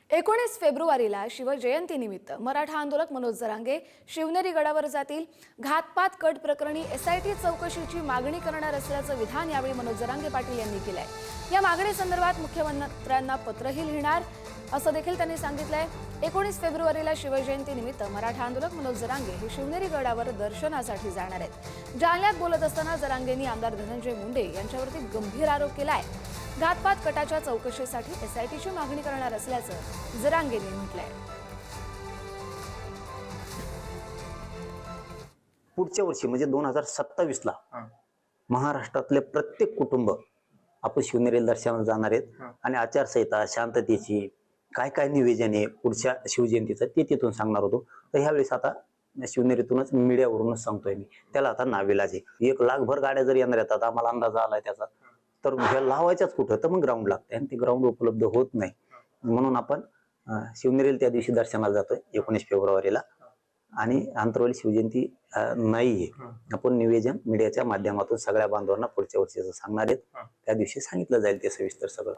19 फेब्रुवारीला शिवजयंतीनिमित्त मराठा आंदोलक मनोज जरांगे शिवनेरी गडावर जातील. घातपात कट प्रकरणी एसआयटी चौकशीची मागणी करणार असल्याचं विधान यावेळी मनोज जरांगे पाटील यांनी केलंय. या मागणीसंदर्भात मुख्यमंत्र्यांना पत्रही लिहिणार असं देखील त्यांनी सांगितलंय. 19 फेब्रुवारीला शिवजयंतीनिमित्त मराठा आंदोलक मनोज जरांगे हे शिवनेरी गडावर दर्शनासाठी जाणार आहेत. जालन्यात बोलत असताना जरांगेंनी आमदार धनंजय मुंडे यांच्यावरती गंभीर आरोप केलाय. घातपात कटाच्या चौकशीसाठी एसआयटीची मागणी करणार असल्याचं जरांगेंनी म्हटलंय. पुढच्या वर्षी म्हणजे 2027 ला महाराष्ट्रातले प्रत्येक कुटुंब आपण शिवनेरी दर्शनाला जाणार आहेत आणि आचारसंहिता, शांततेची काय काय नियोजन आहे पुढच्या शिवजयंतीचं ते तिथून सांगणार होतो. तर ह्यावेळेस आता शिवनेरीतूनच मीडियावरूनच सांगतोय मी. त्याला आता नाविलाज आहे. 1 लाखभर गाड्या जर येणार येतात, आम्हाला अंदाज आलाय त्याचा, तर ह्या लावायच्याच कुठं, तर मग ग्राउंड लागतंय आणि ते ग्राउंड उपलब्ध होत नाही. म्हणून आपण शिवनेरीला त्या दिवशी दर्शनाला जातोय 19 फेब्रुवारीला आणि आंतरवली शिवजयंती नाहीये. आपण निवेदन मीडियाच्या माध्यमातून सगळ्या बांधवांना पुढच्या वर्षीचं सांगणार आहेत. त्या दिवशी सांगितलं जाईल ते सविस्तर सगळं.